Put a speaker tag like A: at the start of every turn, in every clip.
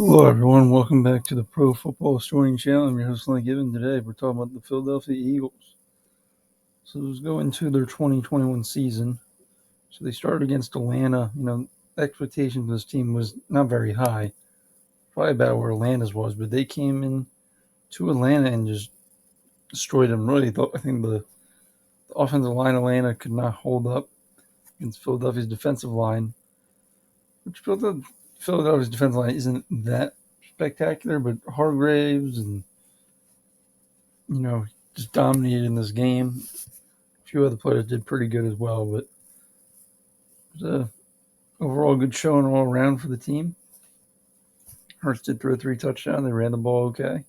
A: Hello, everyone. Welcome back to the Pro Football Historian Channel. I'm your host, Lee Gibbon. Today, we're talking about the Philadelphia Eagles. So, let's go into their 2021 season. So, they started against Atlanta. The expectation for this team was not very high, probably about where Atlanta's was, but they came in to Atlanta and just destroyed them. Really, I think the offensive line of Atlanta could not hold up against Philadelphia's defensive line, which Philadelphia's defensive line isn't that spectacular, but Hargraves and just dominated in this game. A few other players did pretty good as well, but it was a overall good showing all around for the team. Hurts did throw 3 touchdowns. They ran the ball okay.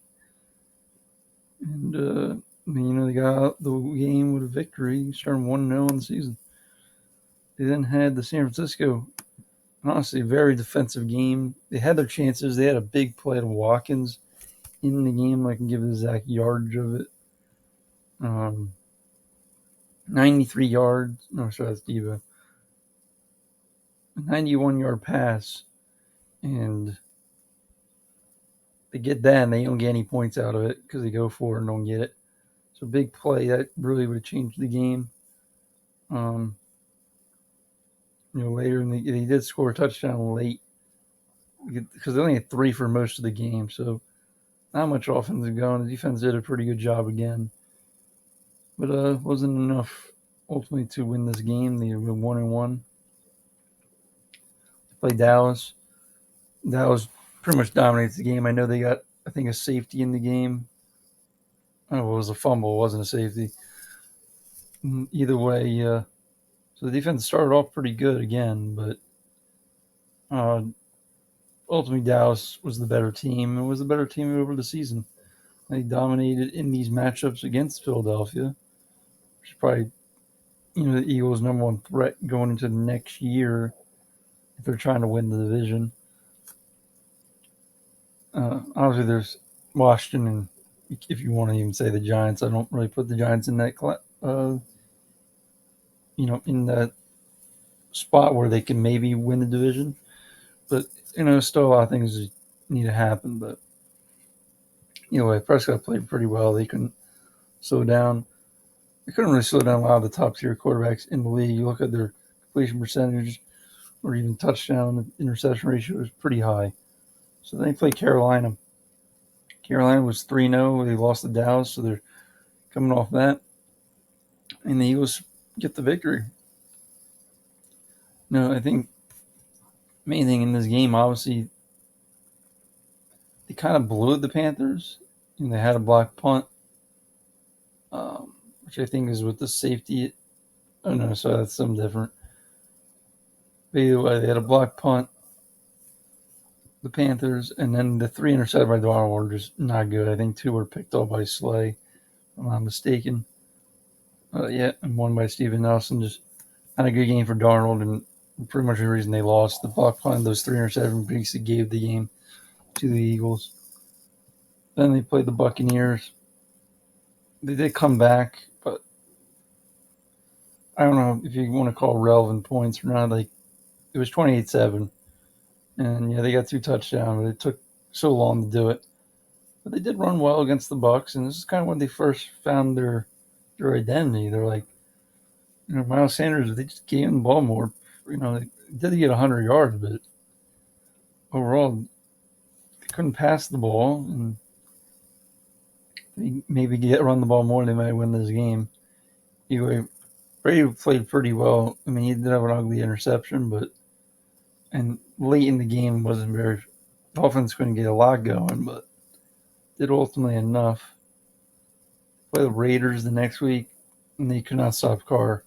A: And, they got out the game with a victory, starting 1-0 on the season. They then had the San Francisco, honestly, very defensive game. They had their chances. They had a big play to Watkins in the game. I can give the exact yardage of it. 93 yards. No, sorry, that's Diva. A 91-yard pass. And they get that and they don't get any points out of it because they go for it and don't get it. So big play that really would have changed the game. Later they did score a touchdown late because they only had 3 for most of the game. So not much offense going. The defense did a pretty good job again, but wasn't enough ultimately to win this game. They were 1-1. They played Dallas. Dallas pretty much dominates the game. I know they got, I think, a safety in the game. Oh, it was a fumble. It wasn't a safety. Either way, so the defense started off pretty good again, but ultimately Dallas was the better team and was the better team over the season. They dominated in these matchups against Philadelphia, which is probably the Eagles' number one threat going into the next year if they're trying to win the division. Obviously, there's Washington, and if you want to even say the Giants, I don't really put the Giants in that in that spot where they can maybe win the division. But, still a lot of things need to happen. But anyway, Prescott played pretty well. They couldn't slow down. They couldn't really slow down a lot of the top-tier quarterbacks in the league. You look at their completion percentage or even touchdown interception ratio is pretty high. So then they played Carolina. Carolina was 3-0. They lost to Dallas, so they're coming off that. And the Eagles get the victory. I think main thing in this game, obviously, they kind of blew the Panthers. And they had a block punt, which I think is with the safety. Oh, no, sorry, that's something different. But either way, they had a block punt, the Panthers, and then the 3 intercepted by Darnold were just not good. I think 2 were picked off by Slay, if I'm not mistaken. And 1 by Steven Nelson. Just not a good game for Darnold, and pretty much the reason they lost. The block punt, those 3 interceptions basically gave the game to the Eagles. Then they played the Buccaneers. They did come back, but I don't know if you want to call relevant points or not. It was 28-7. And, they got 2 touchdowns, but it took so long to do it. But they did run well against the Bucs, and this is kind of when they first found their identity. They're like, Miles Sanders, they just gave him the ball more. They did get 100 yards, but overall, they couldn't pass the ball, and they maybe run the ball more, they might win this game. Anyway, Brady played pretty well. I mean, he did have an ugly interception, and late in the game wasn't very. The offense couldn't get a lot going, but did ultimately enough. Play the Raiders the next week, and they could not stop Carr.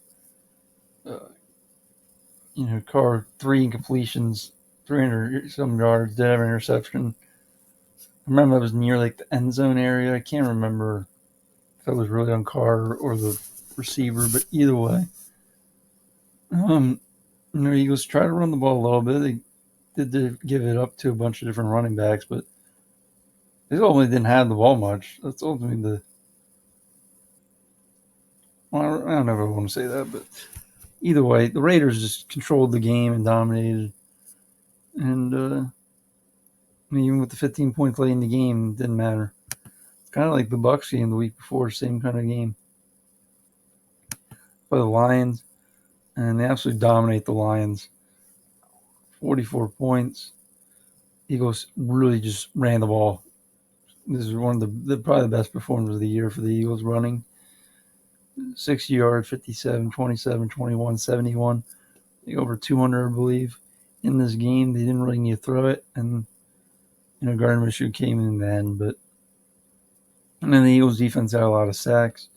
A: Carr 3 incompletions, 300 some yards, did have an interception. I remember it was near the end zone area. I can't remember if it was really on Carr or the receiver, but either way. Eagles try to run the ball a little bit. They did give it up to a bunch of different running backs, but they ultimately didn't have the ball much. That's ultimately I don't ever want to say that, but either way, the Raiders just controlled the game and dominated. And even with the 15 points late in the game, it didn't matter. It's kind of like the Bucks game the week before, same kind of game. By the Lions, and they absolutely dominate the Lions. 44 points. Eagles really just ran the ball. This is one of the probably the best performers of the year for the Eagles running. 60 yards, 57, 27, 21, 71. Over 200, I believe, in this game. They didn't really need to throw it, and Gardner Minshew came in the end. And then the Eagles defense had a lot of sacks.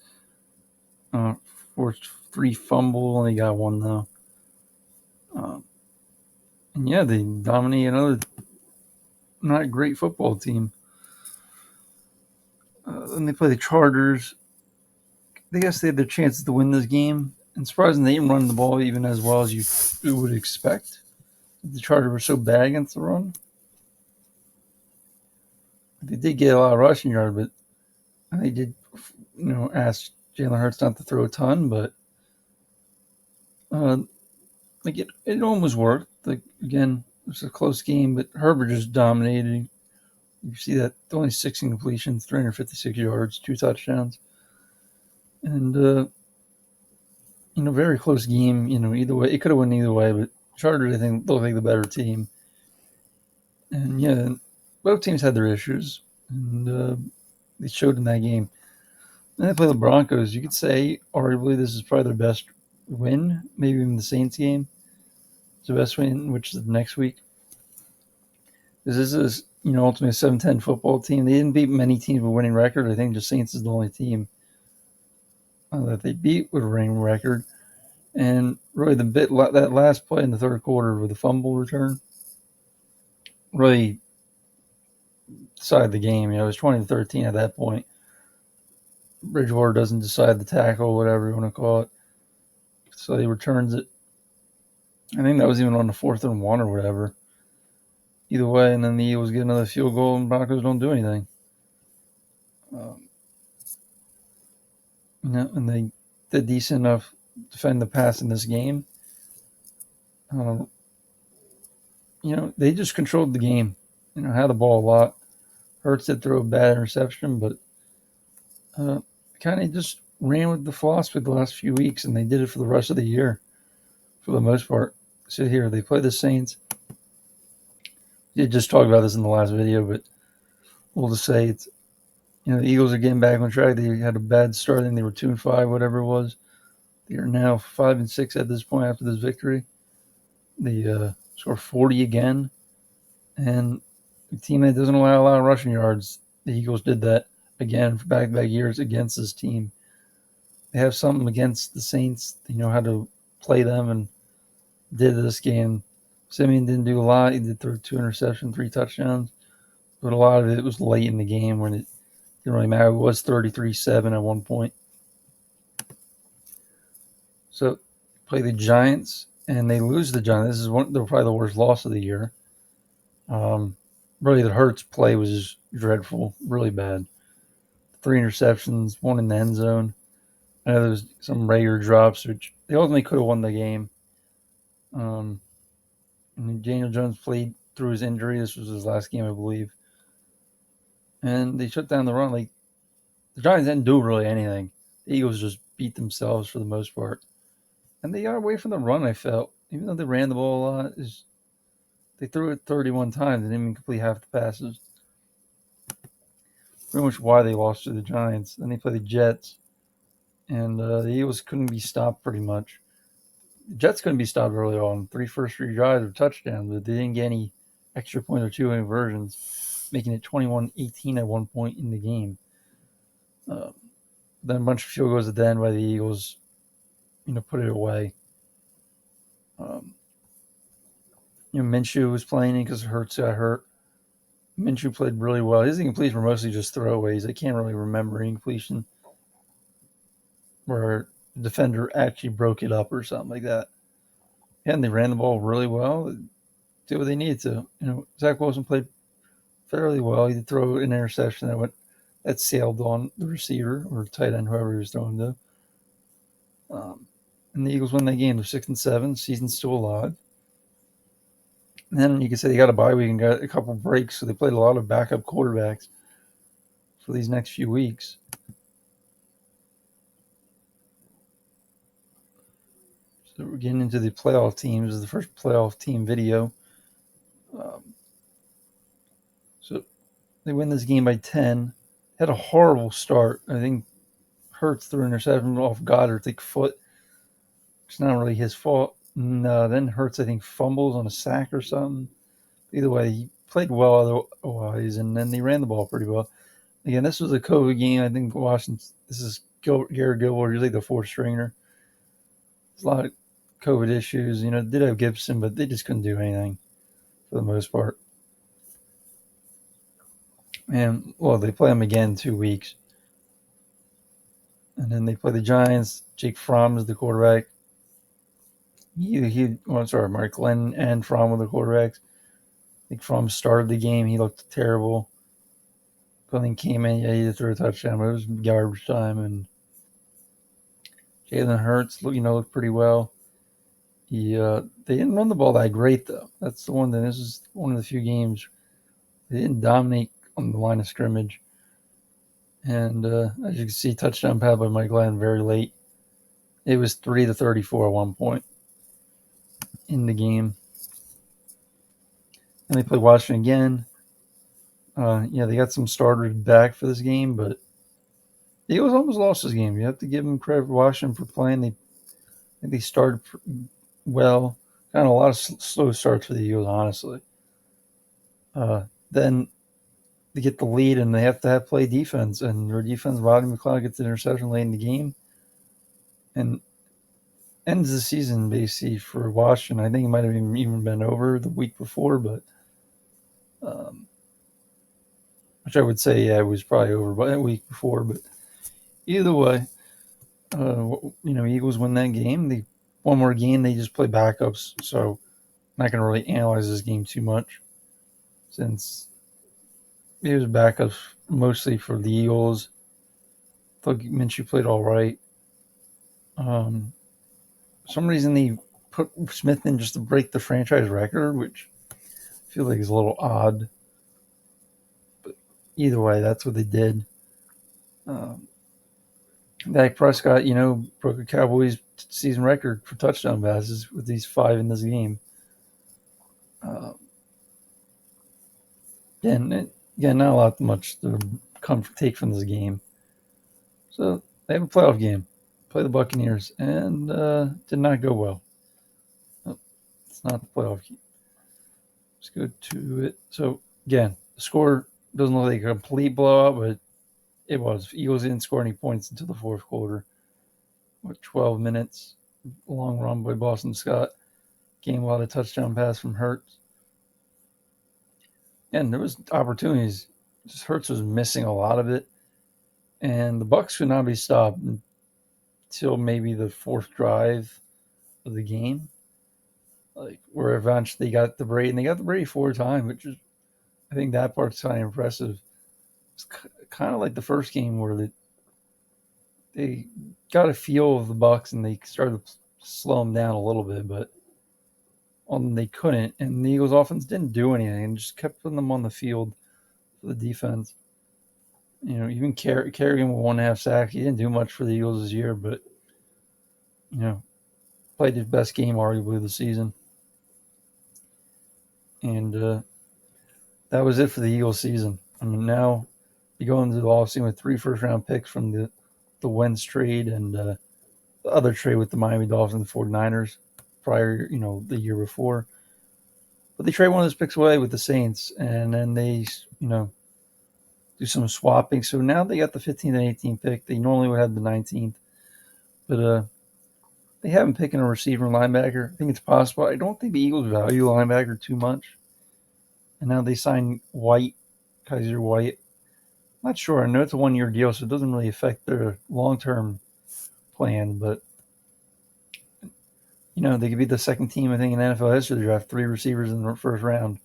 A: Forced 3 fumbles, only got 1 though. And yeah, they dominate another not great football team. Then they play the Chargers. I guess they had their chances to win this game. And surprising they didn't run the ball even as well as you would expect. The Chargers were so bad against the run. They did get a lot of rushing yards, but they did, ask Jalen Hurts not to throw a ton. But it almost worked. Again, it was a close game, but Herbert just dominated. You see that only 16 completions, 356 yards, 2 touchdowns, and very close game. Either way, it could have went either way, but Chargers, I think, look like the better team. And yeah, both teams had their issues, and they showed in that game. Then they play the Broncos. You could say, arguably, this is probably their best win. Maybe even the Saints game. It's the best win, which is the next week. This is, ultimately a 7-10 football team. They didn't beat many teams with a winning record. I think the Saints is the only team that they beat with a winning record. And really, that last play in the third quarter with the fumble return really decided the game. It was 20-13 at that point. Bridgewater doesn't decide the tackle, whatever you want to call it. So he returns it. I think that was even on the 4th and 1 or whatever. Either way, and then the Eagles get another field goal, and Broncos don't do anything. And they did decent enough to defend the pass in this game. They just controlled the game. Had the ball a lot. Hurts did throw a bad interception, but kind of just ran with the philosophy the last few weeks, and they did it for the rest of the year, for the most part. So here, they play the Saints. We just talked about this in the last video, but we'll just say it's, the Eagles are getting back on track. They had a bad start, and they were 2-5, whatever it was. They are now 5-6 at this point after this victory. They scored 40 again, and a team that doesn't allow a lot of rushing yards, the Eagles did that again for back-to-back years against this team. They have something against the Saints. They know how to play them, and did this game. Simeon didn't do a lot. He did throw 2 interceptions, 3 touchdowns, but a lot of it was late in the game when it didn't really matter. It was 33-7 at one point. So play the Giants, and they lose the Giants. This is probably the worst loss of the year. Really, the Hurts play was dreadful, really bad. 3 interceptions, 1 in the end zone. I know there was some regular drops, which they ultimately could have won the game. And Daniel Jones played through his injury. This was his last game, I believe. And they shut down the run. The Giants didn't do really anything. The Eagles just beat themselves for the most part. And they got away from the run, I felt. Even though they ran the ball a lot, they threw it 31 times and didn't even complete half the passes. Pretty much why they lost to the Giants. Then they play the Jets. And the Eagles couldn't be stopped pretty much. The Jets couldn't be stopped early on. 3 first-three drives or touchdowns, but they didn't get any extra point or 2 inversions, making it 21-18 at one point in the game. Then a bunch of field goals at the end by the Eagles, put it away. Minshew was playing because Hurts got hurt. Minshew played really well. His incompletions were mostly just throwaways. I can't really remember incompletion where the defender actually broke it up or something like that. Yeah, and they ran the ball really well. Did what they needed to. Zach Wilson played fairly well. He did throw an interception that sailed on the receiver or tight end, whoever he was throwing to. And the Eagles won that game. They're 6-7. Season's still alive. And then you can say they got a bye week and got a couple breaks, so they played a lot of backup quarterbacks for these next few weeks. So we're getting into the playoff teams. This is the first playoff team video. So they win this game by 10. Had a horrible start. I think Hurts threw an interception off Goddard's foot. It's not really his fault. No, then Hurts, I think, fumbles on a sack or something. Either way, he played well otherwise, and then they ran the ball pretty well. Again, this was a COVID game. I think Washington, this is Garrett Gilmore, usually the fourth stringer. There's a lot of COVID issues. They did have Gibson, but they just couldn't do anything for the most part. And, well, they play them again in 2 weeks. And then they play the Giants. Jake Fromm is the quarterback. Mark Glenn and Fromm were the quarterbacks. I think Fromm started the game. He looked terrible. Glenn came in. Yeah, he threw a touchdown, but it was garbage time. And Jalen Hurts, looked pretty well. They didn't run the ball that great, though. That's the one thing. This is one of the few games they didn't dominate on the line of scrimmage. And as you can see, touchdown pass by Mike Glenn very late. It was 3-34 at one point in the game. And they play Washington again. They got some starters back for this game, but the Eagles almost lost this game. You have to give them credit for Washington for playing. They started well. Kind of a lot of slow starts for the Eagles, honestly. Then they get the lead, and they have to play defense. And their defense, Rodney McLeod gets an interception late in the game, and ends the season basically for Washington. I think it might have even been over the week before, but which I would say, it was probably over by a week before. But either way, Eagles win that game. One more game, they just play backups, so I'm not going to really analyze this game too much since it was backups mostly for the Eagles. I thought Minshew played all right. For some reason, they put Smith in just to break the franchise record, which I feel like is a little odd. But either way, that's what they did. Dak Prescott, broke a Cowboys season record for touchdown passes with these 5 in this game. Again, not a lot much to take from this game. So they have a playoff game. Play the Buccaneers, and did not go well. It's not the playoff game. Let's go to it. So again, the score doesn't look like a complete blowout, but it was. Eagles didn't score any points until the fourth quarter. 12 minutes, long run by Boston Scott. Game a lot of touchdown pass from Hurts. And there was opportunities. Just Hurts was missing a lot of it. And the Bucs could not be stopped until maybe the fourth drive of the game. Where eventually they got the Brady, and they got the Brady 4 times, which is, I think that part's kind of impressive. It's kind of like the first game where they got a feel of the Bucs and they started to slow them down a little bit, but they couldn't. And the Eagles offense didn't do anything and just kept putting them on the field for the defense. Even Kerrigan with 1.5 sacks. He didn't do much for the Eagles this year, but played his best game arguably of the season. And that was it for the Eagles season. Now you go into the offseason with 3 first-round picks from the Wentz trade and the other trade with the Miami Dolphins and the 49ers prior, the year before. But they trade one of those picks away with the Saints, and then they, do some swapping. So now they got the 15th and 18th pick. They normally would have the 19th. But they haven't picked a receiver and linebacker. I think it's possible. I don't think the Eagles value linebacker too much. And now they signed Kaiser White. I'm not sure. I know it's a 1-year deal, so it doesn't really affect their long-term plan. But, they could be the second team, I think, in NFL history to draft 3 receivers in the first round.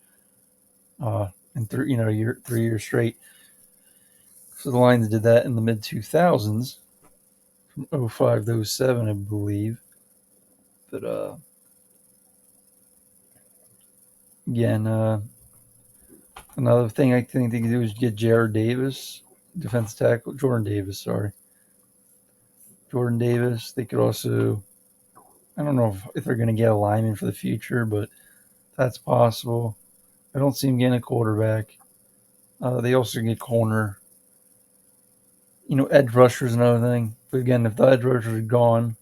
A: And 3 years straight. So the Lions did that in the mid-2000s, from 05 to 07, I believe. But Again, another thing I think they could do is get Jared Davis, defense tackle, Jordan Davis, sorry. Jordan Davis. They could also, I don't know if they're going to get a lineman for the future, but that's possible. I don't see them getting a quarterback. They also get corner. Edge rusher is another thing. But again, if the edge rushers are gone,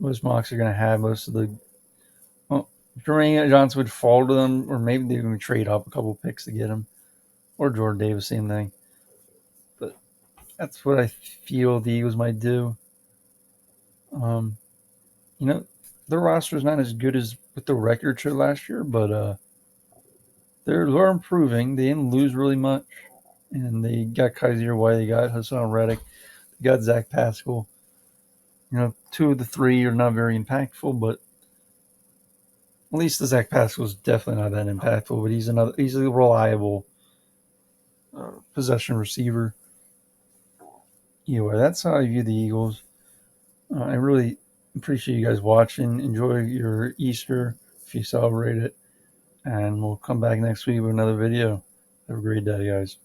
A: most mocks are going to have most of the. Well, Jermaine Johnson would fall to them, or maybe they're going to trade up a couple picks to get him. Or Jordan Davis, same thing. But that's what I feel the Eagles might do. Um, their roster is not as good as what the record showed last year, but they're improving. They didn't lose really much, and they got Kaiser White, they got Hassan Reddick, they got Zach Pascal. Two of the three are not very impactful, but at least the Zach Pascal is definitely not that impactful. But he's a reliable possession receiver. Anyway, that's how I view the Eagles. I really appreciate you guys watching. Enjoy your Easter if you celebrate it. And we'll come back next week with another video. Have a great day, guys.